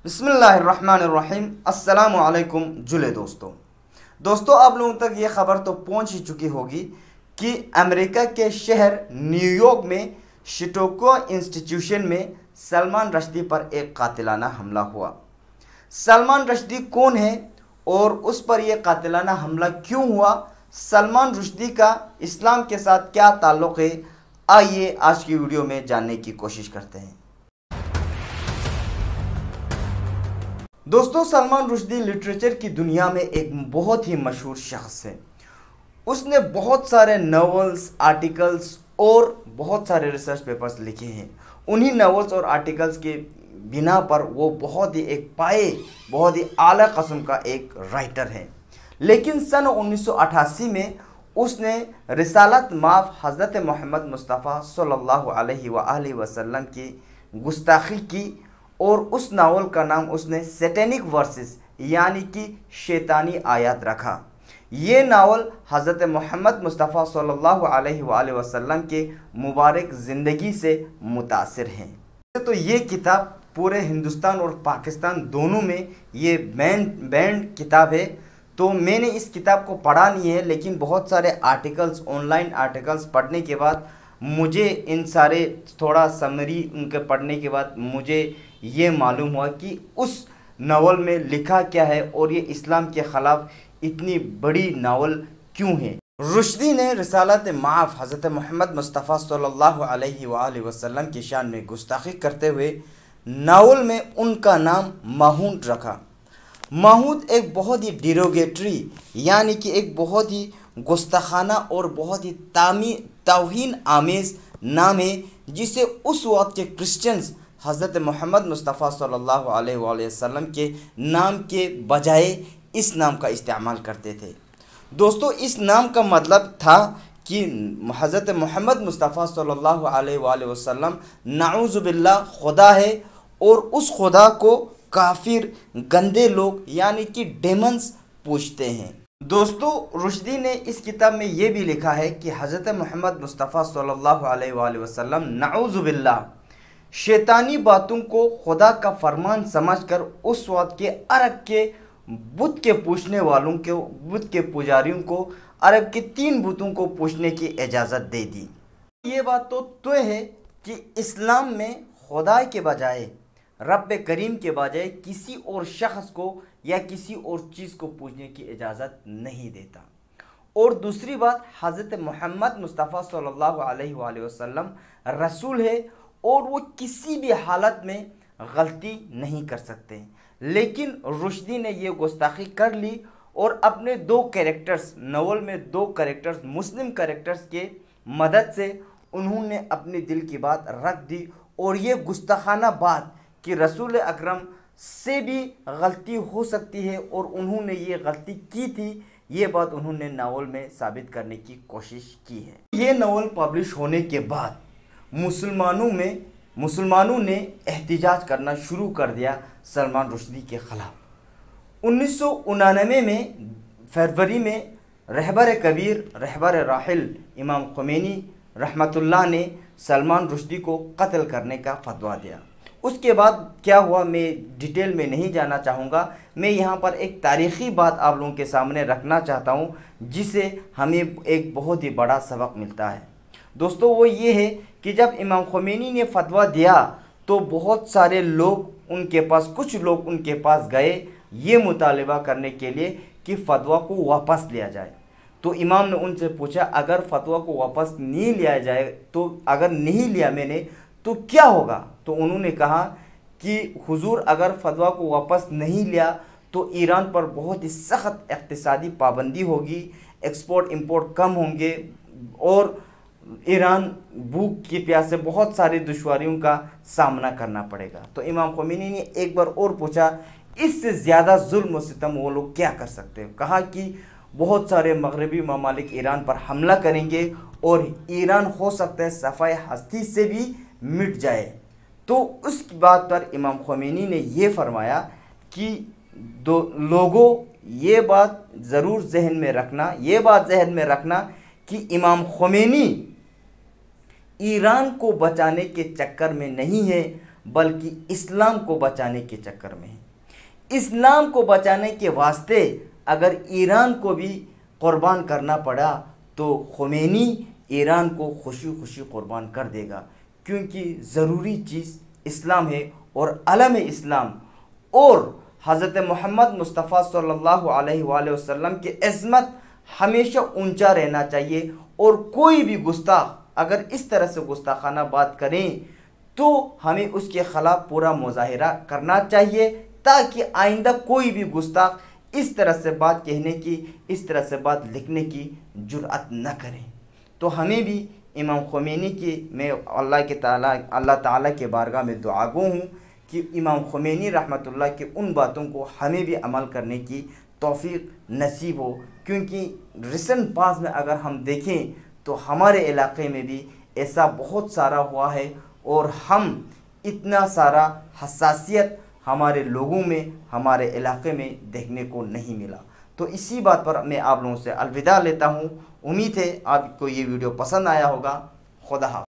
बिस्मिल्लाहिर्रहमानिर्रहीम। अस्सलामु अलैकुम जुले दोस्तों आप लोगों तक ये ख़बर तो पहुंच ही चुकी होगी कि अमेरिका के शहर न्यूयॉर्क में शिकागो इंस्टीट्यूशन में सलमान रश्दी पर एक कातिलाना हमला हुआ। सलमान रश्दी कौन है और उस पर यह कातिलाना हमला क्यों हुआ, सलमान रश्दी का इस्लाम के साथ क्या ताल्लुक़ है, आइए आज की वीडियो में जानने की कोशिश करते हैं। दोस्तों, सलमान रुश्दी लिटरेचर की दुनिया में एक बहुत ही मशहूर शख्स है। उसने बहुत सारे नॉवेल्स, आर्टिकल्स और बहुत सारे रिसर्च पेपर्स लिखे हैं। उन्हीं नॉवेल्स और आर्टिकल्स के बिना पर वो बहुत ही आला कस्म का एक राइटर है। लेकिन सन 1988 में उसने रिसालत माफ़ हज़रत मोहम्मद मुस्तफ़ा सल्लल्लाहु अलैहि वसल्लम की गुस्ताखी की और उस नावल का नाम उसने सैटेनिक वर्सेस यानी कि शैतानी आयत रखा। ये नावल हज़रत मोहम्मद मुस्तफ़ा सल्लल्लाहु अलैहि वसल्लम के मुबारक ज़िंदगी से मुतासिर हैं। तो ये किताब पूरे हिंदुस्तान और पाकिस्तान दोनों में ये बैंड किताब है। तो मैंने इस किताब को पढ़ा नहीं है, लेकिन बहुत सारे आर्टिकल्स, ऑनलाइन आर्टिकल्स पढ़ने के बाद मुझे इन सारे थोड़ा समरी उनके पढ़ने के बाद मुझे ये मालूम हुआ कि उस नावल में लिखा क्या है और ये इस्लाम के ख़िलाफ़ इतनी बड़ी नावल क्यों है। रुश्दी ने रिसालत माफ़ हज़रत मोहम्मद मुस्तफ़ा सल्लल्लाहु अलैहि वसल्लम की शान में गुस्ताखी करते हुए नावल में उनका नाम माहूद रखा। माहूद एक बहुत ही डिरोगेटरी यानी कि एक बहुत ही गुस्ताखाना और बहुत ही तौहीन आमेज़ नाम है, जिसे उस वक्त के क्रिश्चियंस हज़रत मोहम्मद मुस्तफ़ा सल्लल्लाहु अलैहि वसल्लम के नाम के बजाय इस नाम का इस्तेमाल करते थे। दोस्तों, इस नाम का मतलब था कि हज़रत मोहम्मद मुस्तफ़ा सल्लल्लाहु अलैहि वसल्लम नाऊज़ु बिल्लाह खुदा है और उस खुदा को काफिर, गंदे लोग यानी कि डेमन्स पूजते हैं। दोस्तों, रुश्दी ने इस किताब में ये भी लिखा है कि हज़रत मोहम्मद मुस्तफ़ा सल्लल्लाहु अलैहि वसल्लम नाऊज़ु बिल्लाह शैतानी बातों को खुदा का फरमान समझकर उस वक्त के अरब के बुत के पूछने वालों को, बुत के पुजारियों को, अरब के 3 बुतों को पूछने की इजाज़त दे दी। ये बात तो तय है कि इस्लाम में खुदा के बजाय, रब करीम के बजाय किसी और शख्स को या किसी और चीज़ को पूछने की इजाज़त नहीं देता। और दूसरी बात, हज़रत मोहम्मद मुस्तफ़ा सल्लल्लाहु अलैहि वसल्लम रसूल है और वो किसी भी हालत में गलती नहीं कर सकते। लेकिन रुश्दी ने ये गुस्ताखी कर ली और अपने 2 कैरेक्टर्स, नॉवल में 2 कैरेक्टर्स, मुस्लिम कैरेक्टर्स के मदद से उन्होंने अपने दिल की बात रख दी और ये गुस्ताखाना बात कि रसूल अकरम से भी गलती हो सकती है और उन्होंने ये गलती की थी, ये बात उन्होंने नावल में साबित करने की कोशिश की है। ये नावल पब्लिश होने के बाद मुसलमानों ने एहतिजाज करना शुरू कर दिया सलमान रुश्दी के ख़िलाफ़। 1999 में फरवरी में रहबर कबीर, रहबर राहिल इमाम ख़ुमैनी रहमतुल्लाह ने सलमान रुश्दी को कत्ल करने का फतवा दिया। उसके बाद क्या हुआ मैं डिटेल में नहीं जाना चाहूँगा। मैं यहाँ पर एक तारीख़ी बात आप लोगों के सामने रखना चाहता हूँ जिसे हमें एक बहुत ही बड़ा सबक मिलता है। दोस्तों, वो ये है कि जब इमाम ख़ुमैनी ने फतवा दिया तो बहुत सारे लोग उनके पास, कुछ लोग उनके पास गए ये मुतालिबा करने के लिए कि फ़तवा को वापस लिया जाए। तो इमाम ने उनसे पूछा, अगर फ़तवा को वापस नहीं लिया जाए तो अगर नहीं लिया मैंने तो क्या होगा? तो उन्होंने कहा कि हुजूर, अगर फतवा को वापस नहीं लिया तो ईरान पर बहुत ही सख्त इक़्तिसादी पाबंदी होगी, एक्सपोर्ट इंपोर्ट कम होंगे और ईरान भूख की प्यास से बहुत सारी दुश्वारियों का सामना करना पड़ेगा। तो इमाम ख़ुमैनी ने एक बार और पूछा, इससे ज़्यादा जुल्म और सितम वो लोग क्या कर सकते हैं? कहा कि बहुत सारे मगरबी ममालिक ईरान पर हमला करेंगे और ईरान हो सकता है सफ़ाए हस्ती से भी मिट जाए। तो उस बात पर इमाम ख़ुमैनी ने ये फरमाया कि लोगों, ये बात ज़रूर जहन में रखना कि इमाम ख़ुमैनी ईरान को बचाने के चक्कर में नहीं है, बल्कि इस्लाम को बचाने के चक्कर में है। इस्लाम को बचाने के वास्ते अगर ईरान को भी कुर्बान करना पड़ा तो ख़ुमैनी ईरान को खुशी खुशी कुर्बान कर देगा, क्योंकि ज़रूरी चीज़ इस्लाम है और अलम इस्लाम और हज़रत मोहम्मद मुस्तफ़ा सल्लल्लाहु अलैहि वसल्लम की इज़्ज़त हमेशा ऊंचा रहना चाहिए। और कोई भी गुस्ताख अगर इस तरह से गुस्ताखाना बात करें तो हमें उसके ख़िलाफ़ पूरा मुज़ाहिरा करना चाहिए, ताकि आइंदा कोई भी गुस्ताख इस तरह से बात कहने की, इस तरह से बात लिखने की जुर्अत न करें। तो हमें भी इमाम ख़ुमैनी की मैं अल्लाह ताला के बारगाह में दुआगो हूँ कि इमाम ख़ुमैनी रहमतुल्लाह की उन बातों को हमें भी अमल करने की तौफ़ीक़ नसीब हो, क्योंकि रिसेंट पास में अगर हम देखें तो हमारे इलाक़े में भी ऐसा बहुत सारा हुआ है और हम इतना सारा हसासियत हमारे लोगों में, हमारे इलाक़े में देखने को नहीं मिला। तो इसी बात पर मैं आप लोगों से अलविदा लेता हूँ। उम्मीद है आपको ये वीडियो पसंद आया होगा। खुदा हाफ़िज़।